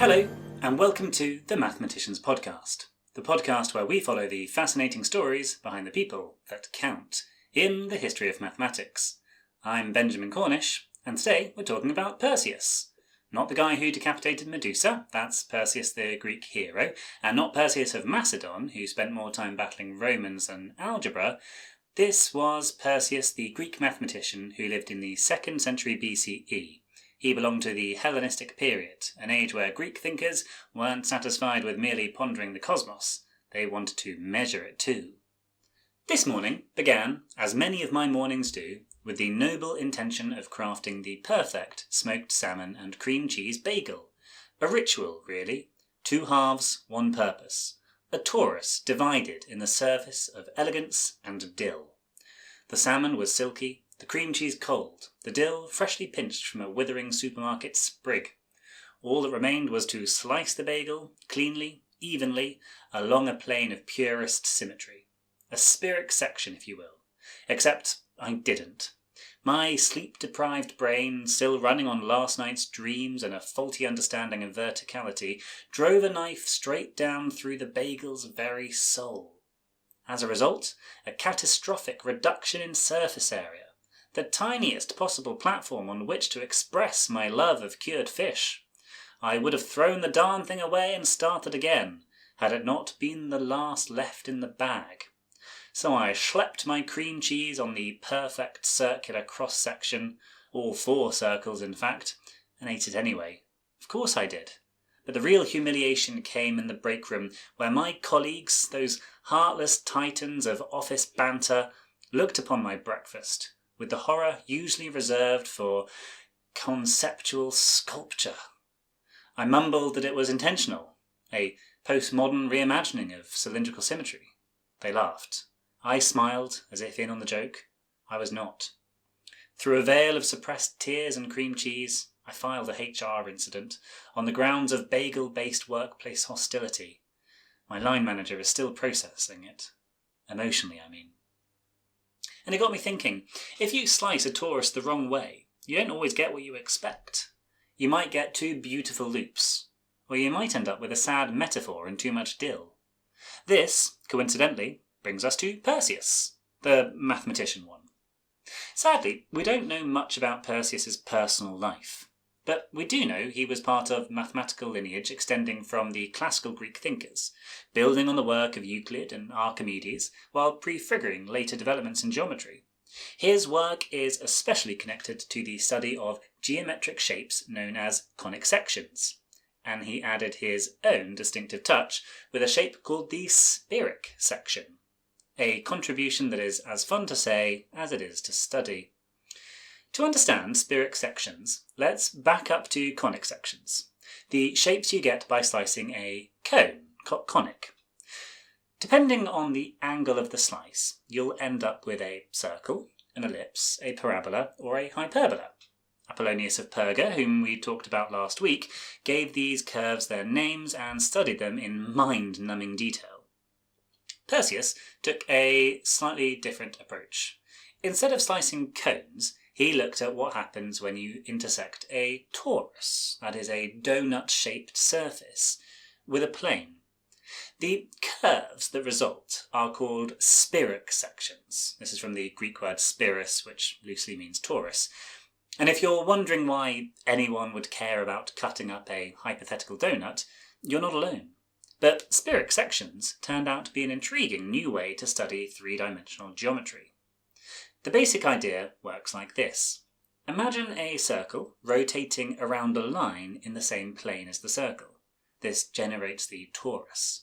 Hello, and welcome to the Mathematicians Podcast, the podcast where we follow the fascinating stories behind the people that count in the history of mathematics. I'm Benjamin Cornish, and today we're talking about Perseus. Not the guy who decapitated Medusa, that's Perseus the Greek hero, and not Perseus of Macedon, who spent more time battling Romans than algebra. This was Perseus the Greek mathematician who lived in the 2nd century BCE. He belonged to the Hellenistic period, an age where Greek thinkers weren't satisfied with merely pondering the cosmos, they wanted to measure it too. This morning began, as many of my mornings do, with the noble intention of crafting the perfect smoked salmon and cream cheese bagel. A ritual, really. 2 halves, 1 purpose. A torus divided in the service of elegance and dill. The salmon was silky, the cream cheese cold, the dill freshly pinched from a withering supermarket sprig. All that remained was to slice the bagel, cleanly, evenly, along a plane of purest symmetry. A Spiric section, if you will. Except I didn't. My sleep-deprived brain, still running on last night's dreams and a faulty understanding of verticality, drove a knife straight down through the bagel's very soul. As a result, a catastrophic reduction in surface area. The tiniest possible platform on which to express my love of cured fish. I would have thrown the darn thing away and started again, had it not been the last left in the bag. So I schlepped my cream cheese on the perfect circular cross-section, all 4 circles in fact, and ate it anyway. Of course I did. But the real humiliation came in the break room, where my colleagues, those heartless titans of office banter, looked upon my breakfast with the horror usually reserved for conceptual sculpture. I mumbled that it was intentional, a postmodern reimagining of cylindrical symmetry. They laughed. I smiled, as if in on the joke. I was not. Through a veil of suppressed tears and cream cheese, I filed a HR incident on the grounds of bagel-based workplace hostility. My line manager is still processing it. Emotionally, I mean. And it got me thinking, if you slice a torus the wrong way, you don't always get what you expect. You might get 2 beautiful loops, or you might end up with a sad metaphor and too much dill. This, coincidentally, brings us to Perseus, the mathematician one. Sadly, we don't know much about Perseus's personal life, but we do know he was part of mathematical lineage extending from the classical Greek thinkers, building on the work of Euclid and Archimedes while prefiguring later developments in geometry. His work is especially connected to the study of geometric shapes known as conic sections, and he added his own distinctive touch with a shape called the Spiric section, a contribution that is as fun to say as it is to study. To understand Spiric sections, let's back up to conic sections, the shapes you get by slicing a cone, conic. Depending on the angle of the slice, you'll end up with a circle, an ellipse, a parabola, or a hyperbola. Apollonius of Perga, whom we talked about last week, gave these curves their names and studied them in mind-numbing detail. Perseus took a slightly different approach. Instead of slicing cones, he looked at what happens when you intersect a torus, that is a donut-shaped surface, with a plane. The curves that result are called Spiric sections. This is from the Greek word spiris, which loosely means torus. And if you're wondering why anyone would care about cutting up a hypothetical donut, you're not alone. But Spiric sections turned out to be an intriguing new way to study 3-dimensional geometry. The basic idea works like this. Imagine a circle rotating around a line in the same plane as the circle. This generates the torus.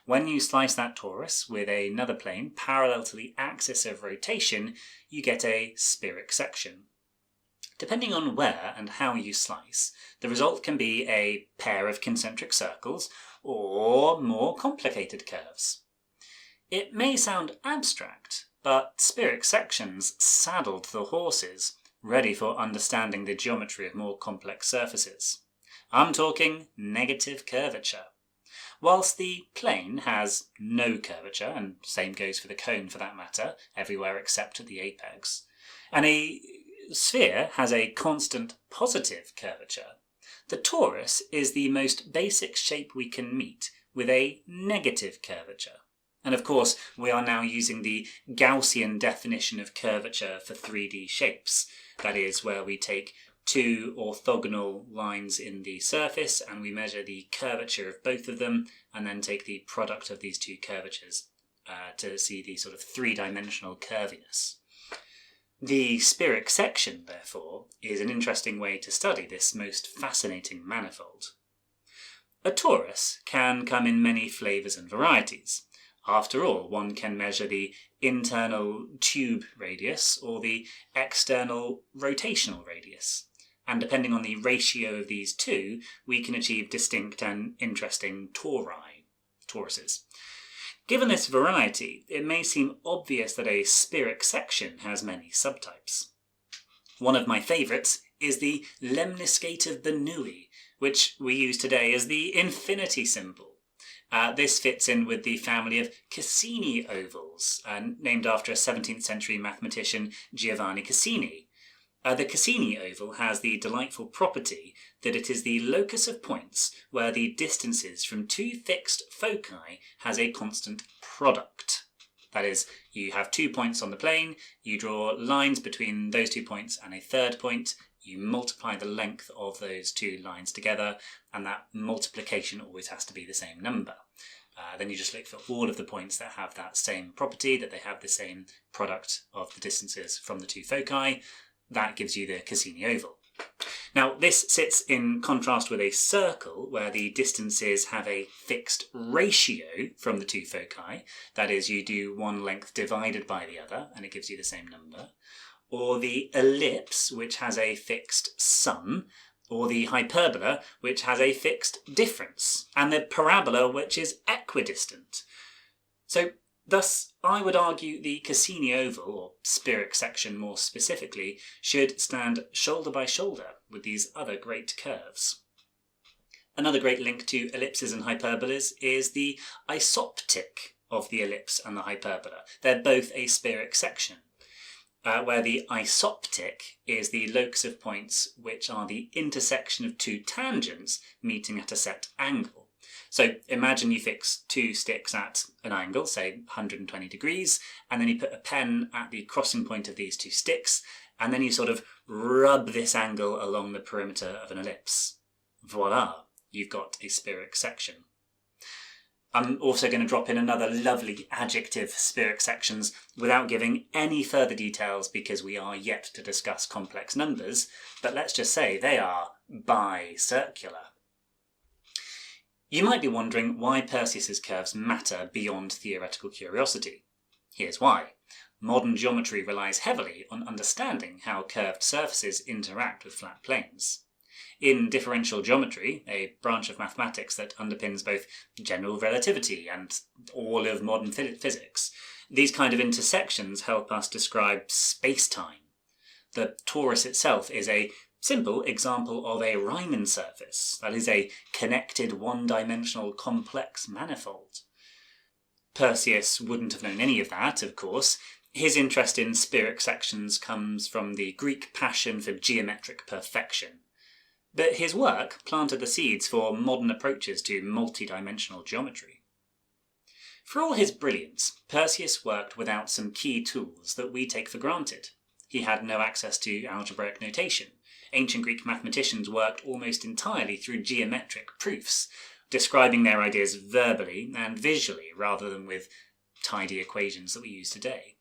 When you slice that torus with another plane parallel to the axis of rotation, you get a Spiric section. Depending on where and how you slice, the result can be a pair of concentric circles or more complicated curves. It may sound abstract, but Spiric sections saddled the horses, ready for understanding the geometry of more complex surfaces. I'm talking negative curvature. Whilst the plane has no curvature, and same goes for the cone for that matter, everywhere except at the apex, and a sphere has a constant positive curvature, The torus is the most basic shape we can meet with a negative curvature. And of course, we are now using the Gaussian definition of curvature for 3D shapes. That is, where we take two orthogonal lines in the surface and we measure the curvature of both of them and then take the product of these two curvatures to see the sort of three-dimensional curviness. The Spiric section, therefore, is an interesting way to study this most fascinating manifold. A torus can come in many flavours and varieties. After all, one can measure the internal tube radius or the external rotational radius. And depending on the ratio of these two, we can achieve distinct and interesting toruses. Given this variety, it may seem obvious that a Spiric section has many subtypes. One of my favourites is the lemniscate of Bernoulli, which we use today as the infinity symbol. This fits in with the family of Cassini ovals, named after a 17th century mathematician Giovanni Cassini. The Cassini oval has the delightful property that it is the locus of points where the distances from two fixed foci has a constant product. That is, you have 2 points on the plane, you draw lines between those 2 points and a third point, you multiply the length of those two lines together, and that multiplication always has to be the same number. Then you just look for all of the points that have that same property, that they have the same product of the distances from the two foci. That gives you the Cassini oval. Now, this sits in contrast with a circle where the distances have a fixed ratio from the two foci. That is, you do one length divided by the other, and it gives you the same number. Or the ellipse, which has a fixed sum, or the hyperbola, which has a fixed difference, and the parabola, which is equidistant. So, thus, I would argue the Cassini oval, or Spiric section more specifically, should stand shoulder by shoulder with these other great curves. Another great link to ellipses and hyperbolas is the isoptic of the ellipse and the hyperbola. They're both a Spiric section, where the isoptic is the locus of points which are the intersection of two tangents meeting at a set angle. So imagine you fix two sticks at an angle, say 120 degrees, and then you put a pen at the crossing point of these two sticks, and then you sort of rub this angle along the perimeter of an ellipse. Voila, you've got a Spiric section. I'm also going to drop in another lovely adjective for Spiric sections without giving any further details because we are yet to discuss complex numbers, but let's just say they are bicircular. You might be wondering why Perseus's curves matter beyond theoretical curiosity. Here's why. Modern geometry relies heavily on understanding how curved surfaces interact with flat planes. In differential geometry, a branch of mathematics that underpins both general relativity and all of modern physics, these kind of intersections help us describe space-time. The torus itself is a simple example of a Riemann surface, that is a connected one-dimensional complex manifold. Perseus wouldn't have known any of that, of course. His interest in Spiric sections comes from the Greek passion for geometric perfection. But his work planted the seeds for modern approaches to multi-dimensional geometry. For all his brilliance, Perseus worked without some key tools that we take for granted. He had no access to algebraic notation. Ancient Greek mathematicians worked almost entirely through geometric proofs, describing their ideas verbally and visually rather than with tidy equations that we use today.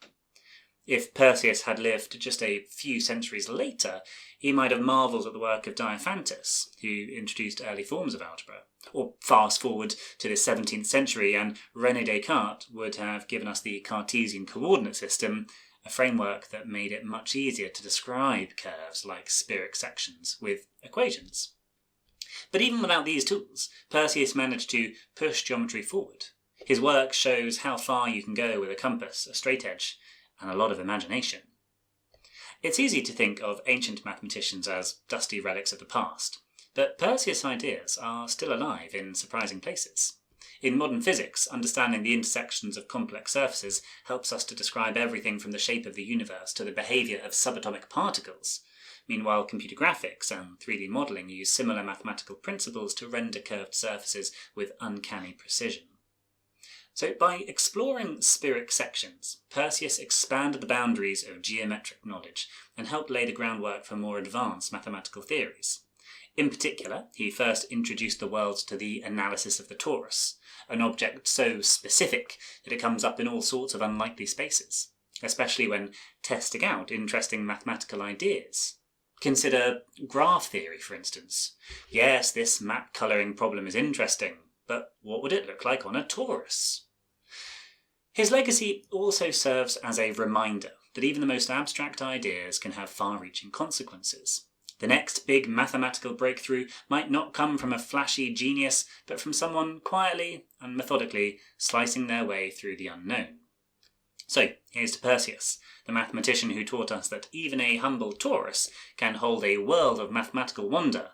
If Perseus had lived just a few centuries later, he might have marvelled at the work of Diophantus, who introduced early forms of algebra. Or fast forward to the 17th century and René Descartes would have given us the Cartesian coordinate system, a framework that made it much easier to describe curves like Spiric sections with equations. But even without these tools, Perseus managed to push geometry forward. His work shows how far you can go with a compass, a straight edge, and a lot of imagination. It's easy to think of ancient mathematicians as dusty relics of the past, but Perseus' ideas are still alive in surprising places. In modern physics, understanding the intersections of complex surfaces helps us to describe everything from the shape of the universe to the behaviour of subatomic particles. Meanwhile, computer graphics and 3D modelling use similar mathematical principles to render curved surfaces with uncanny precision. So by exploring Spiric sections, Perseus expanded the boundaries of geometric knowledge and helped lay the groundwork for more advanced mathematical theories. In particular, he first introduced the world to the analysis of the torus, an object so specific that it comes up in all sorts of unlikely spaces, especially when testing out interesting mathematical ideas. Consider graph theory, for instance. Yes, this map colouring problem is interesting, but what would it look like on a torus? His legacy also serves as a reminder that even the most abstract ideas can have far-reaching consequences. The next big mathematical breakthrough might not come from a flashy genius, but from someone quietly and methodically slicing their way through the unknown. So, here's to Perseus, the mathematician who taught us that even a humble torus can hold a world of mathematical wonder.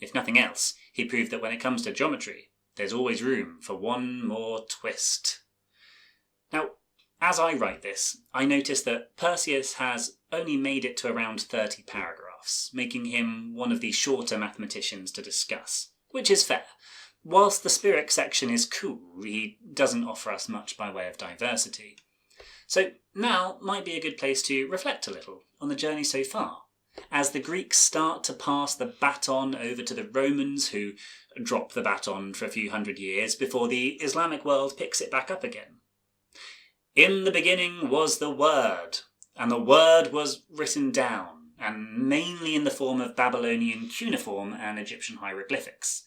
If nothing else, he proved that when it comes to geometry, there's always room for one more twist. Now, as I write this, I notice that Perseus has only made it to around 30 paragraphs, making him one of the shorter mathematicians to discuss, which is fair. Whilst the Spiric section is cool, he doesn't offer us much by way of diversity. So now might be a good place to reflect a little on the journey so far, as the Greeks start to pass the baton over to the Romans, who drop the baton for a few hundred years before the Islamic world picks it back up again. In the beginning was the Word, and the Word was written down, and mainly in the form of Babylonian cuneiform and Egyptian hieroglyphics.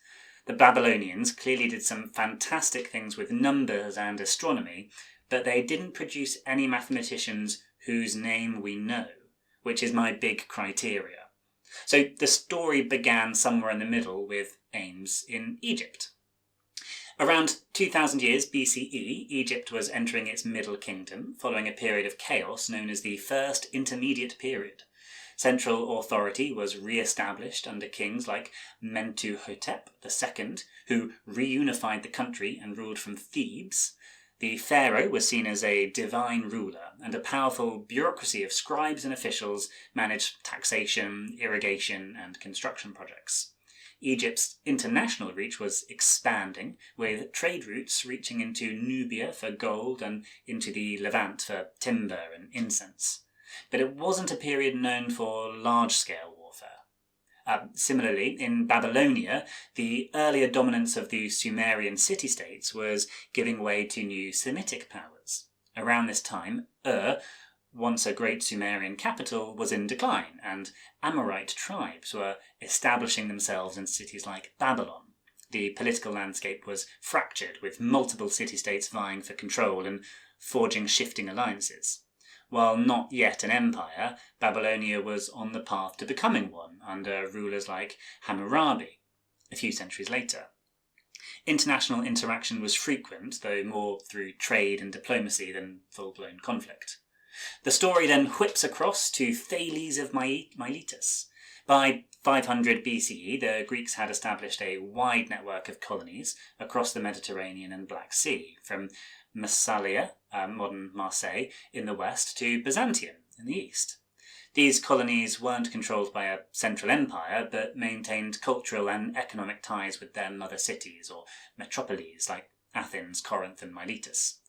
The Babylonians clearly did some fantastic things with numbers and astronomy, but they didn't produce any mathematicians whose name we know, which is my big criteria. So the story began somewhere in the middle with aims in Egypt. Around 2000 years BCE, Egypt was entering its Middle Kingdom, following a period of chaos known as the First Intermediate Period. Central authority was re-established under kings like Mentuhotep II, who reunified the country and ruled from Thebes. The pharaoh was seen as a divine ruler, and a powerful bureaucracy of scribes and officials managed taxation, irrigation, and construction projects. Egypt's international reach was expanding, with trade routes reaching into Nubia for gold and into the Levant for timber and incense. But it wasn't a period known for large-scale warfare. Similarly, in Babylonia, the earlier dominance of the Sumerian city-states was giving way to new Semitic powers. Around this time, once a great Sumerian capital, was in decline, and Amorite tribes were establishing themselves in cities like Babylon. The political landscape was fractured, with multiple city-states vying for control and forging shifting alliances. While not yet an empire, Babylonia was on the path to becoming one, under rulers like Hammurabi, a few centuries later. International interaction was frequent, though more through trade and diplomacy than full-blown conflict. The story then whips across to Thales of Miletus. By 500 BCE, the Greeks had established a wide network of colonies across the Mediterranean and Black Sea, from Massalia, modern Marseille, in the west, to Byzantium in the east. These colonies weren't controlled by a central empire, but maintained cultural and economic ties with their mother cities, or metropoles, like Athens, Corinth, and Miletus.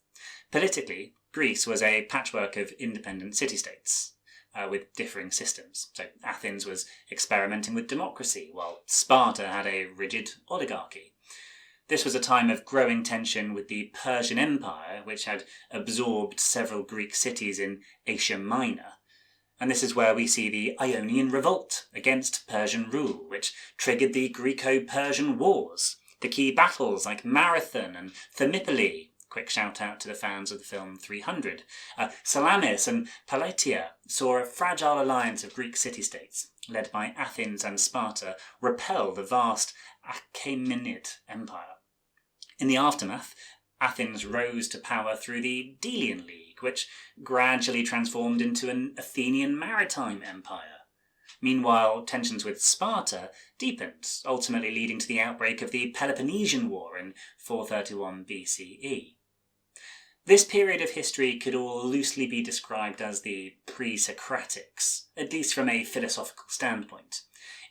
Politically, Greece was a patchwork of independent city-states, with differing systems. So Athens was experimenting with democracy, while Sparta had a rigid oligarchy. This was a time of growing tension with the Persian Empire, which had absorbed several Greek cities in Asia Minor. And this is where we see the Ionian Revolt against Persian rule, which triggered the Greco-Persian Wars. The key battles like Marathon and Thermopylae. Quick shout out to the fans of the film 300. Salamis and Plataea saw a fragile alliance of Greek city-states, led by Athens and Sparta, repel the vast Achaemenid Empire. In the aftermath, Athens rose to power through the Delian League, which gradually transformed into an Athenian maritime empire. Meanwhile, tensions with Sparta deepened, ultimately leading to the outbreak of the Peloponnesian War in 431 BCE. This period of history could all loosely be described as the pre-Socratics, at least from a philosophical standpoint.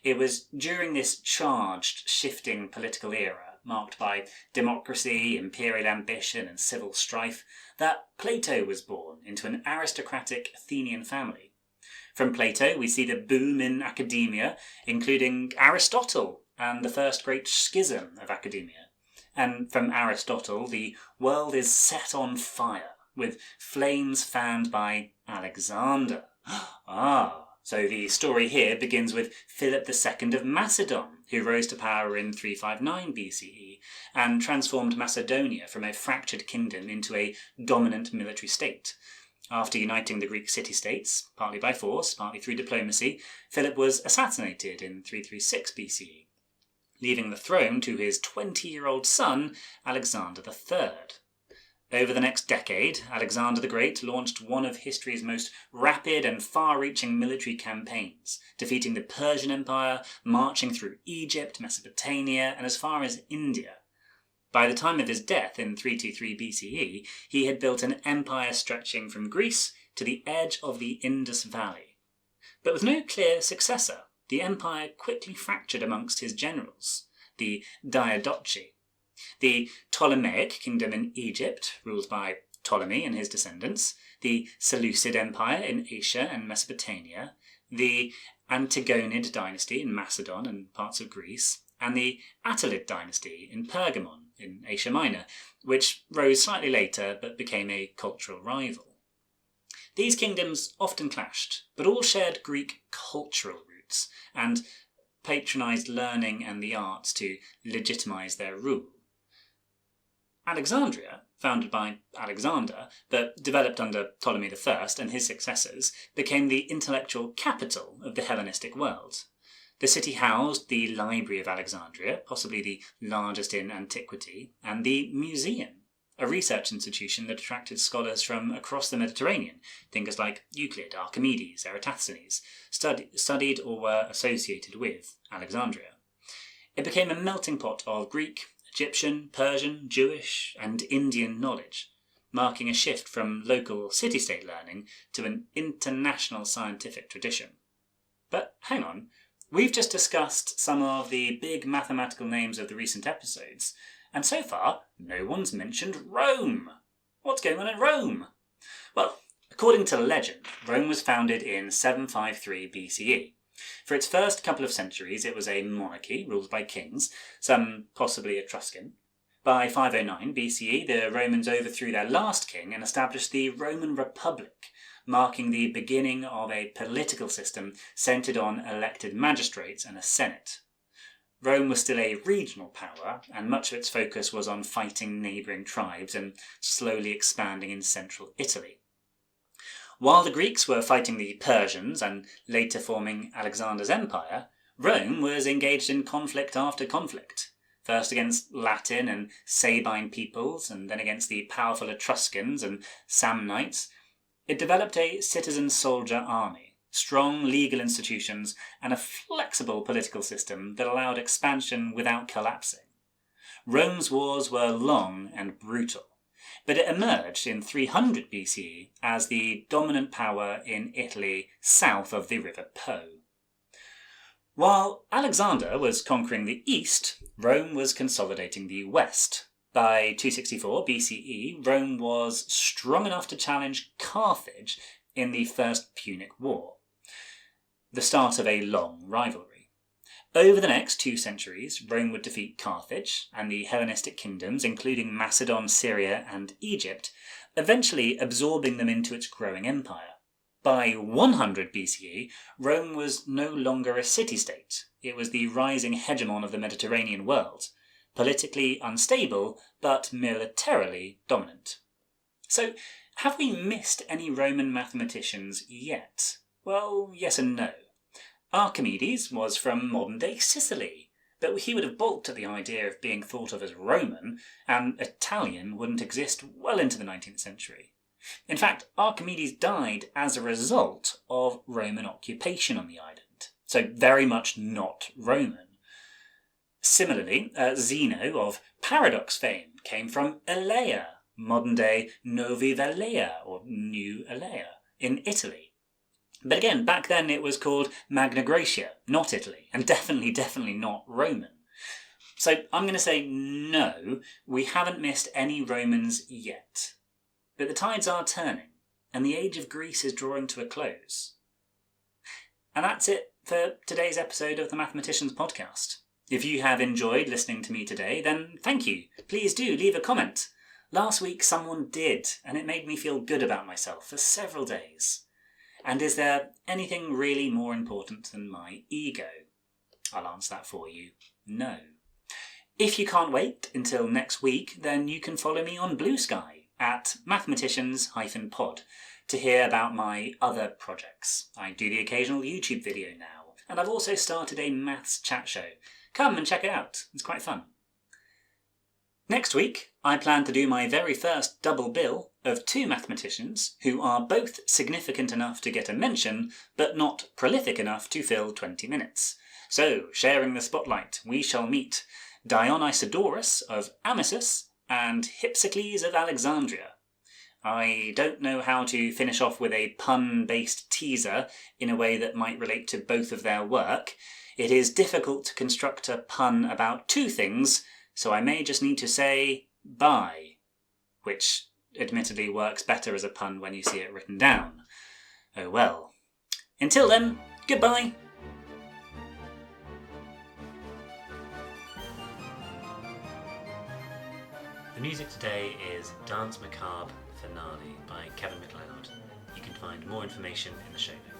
It was during this charged, shifting political era, marked by democracy, imperial ambition and civil strife, that Plato was born into an aristocratic Athenian family. From Plato we see the boom in academia, including Aristotle and the first great schism of academia. And from Aristotle, the world is set on fire, with flames fanned by Alexander. So the story here begins with Philip II of Macedon, who rose to power in 359 BCE and transformed Macedonia from a fractured kingdom into a dominant military state. After uniting the Greek city-states, partly by force, partly through diplomacy, Philip was assassinated in 336 BCE. Leaving the throne to his 20-year-old son, Alexander III. Over the next decade, Alexander the Great launched one of history's most rapid and far-reaching military campaigns, defeating the Persian Empire, marching through Egypt, Mesopotamia, and as far as India. By the time of his death in 323 BCE, he had built an empire stretching from Greece to the edge of the Indus Valley. But with no clear successor, the empire quickly fractured amongst his generals, the Diadochi. The Ptolemaic kingdom in Egypt, ruled by Ptolemy and his descendants, the Seleucid Empire in Asia and Mesopotamia, the Antigonid dynasty in Macedon and parts of Greece, and the Attalid dynasty in Pergamon in Asia Minor, which rose slightly later but became a cultural rival. These kingdoms often clashed, but all shared Greek cultural roots and patronised learning and the arts to legitimise their rule. Alexandria, founded by Alexander, but developed under Ptolemy I and his successors, became the intellectual capital of the Hellenistic world. The city housed the Library of Alexandria, possibly the largest in antiquity, and the Museum, a research institution that attracted scholars from across the Mediterranean, thinkers like Euclid, Archimedes, Eratosthenes, studied or were associated with Alexandria. It became a melting pot of Greek, Egyptian, Persian, Jewish, and Indian knowledge, marking a shift from local city-state learning to an international scientific tradition. But hang on, we've just discussed some of the big mathematical names of the recent episodes, and so far, no one's mentioned Rome. What's going on in Rome? Well, according to legend, Rome was founded in 753 BCE. For its first couple of centuries, it was a monarchy ruled by kings, some possibly Etruscan. By 509 BCE, the Romans overthrew their last king and established the Roman Republic, marking the beginning of a political system centred on elected magistrates and a senate. Rome was still a regional power, and much of its focus was on fighting neighbouring tribes and slowly expanding in central Italy. While the Greeks were fighting the Persians and later forming Alexander's empire, Rome was engaged in conflict after conflict, first against Latin and Sabine peoples, and then against the powerful Etruscans and Samnites. It developed a citizen-soldier army, strong legal institutions, and a flexible political system that allowed expansion without collapsing. Rome's wars were long and brutal, but it emerged in 300 BCE as the dominant power in Italy south of the River Po. While Alexander was conquering the east, Rome was consolidating the west. By 264 BCE, Rome was strong enough to challenge Carthage in the First Punic War, the start of a long rivalry. Over the next 2 centuries, Rome would defeat Carthage and the Hellenistic kingdoms, including Macedon, Syria, and Egypt, eventually absorbing them into its growing empire. By 100 BCE, Rome was no longer a city-state. It was the rising hegemon of the Mediterranean world, politically unstable, but militarily dominant. So, have we missed any Roman mathematicians yet? Well, yes and no. Archimedes was from modern-day Sicily, but he would have balked at the idea of being thought of as Roman, and Italian wouldn't exist well into the 19th century. In fact, Archimedes died as a result of Roman occupation on the island, so very much not Roman. Similarly, Zeno of paradox fame came from Elea, modern-day Novi Velea, or New Alea, in Italy. But again, back then it was called Magna Graecia, not Italy, and definitely not Roman. So I'm going to say no, we haven't missed any Romans yet. But the tides are turning, and the age of Greece is drawing to a close. And that's it for today's episode of the Mathematicians Podcast. If you have enjoyed listening to me today, then thank you. Please do leave a comment. Last week someone did, and it made me feel good about myself for several days. And is there anything really more important than my ego? I'll answer that for you. No. If you can't wait until next week, then you can follow me on Blue Sky at mathematicians-pod to hear about my other projects. I do the occasional YouTube video now, and I've also started a maths chat show. Come and check it out, it's quite fun. Next week, I plan to do my very first double bill of two mathematicians who are both significant enough to get a mention, but not prolific enough to fill 20 minutes. So, sharing the spotlight, we shall meet Dionysiodorus of Amisus and Hypsicles of Alexandria. I don't know how to finish off with a pun-based teaser in a way that might relate to both of their work. It is difficult to construct a pun about two things, so I may just need to say bye, which admittedly works better as a pun when you see it written down. Oh well. Until then, goodbye! The music today is Dance Macabre Finale by Kevin MacLeod. You can find more information in the show notes.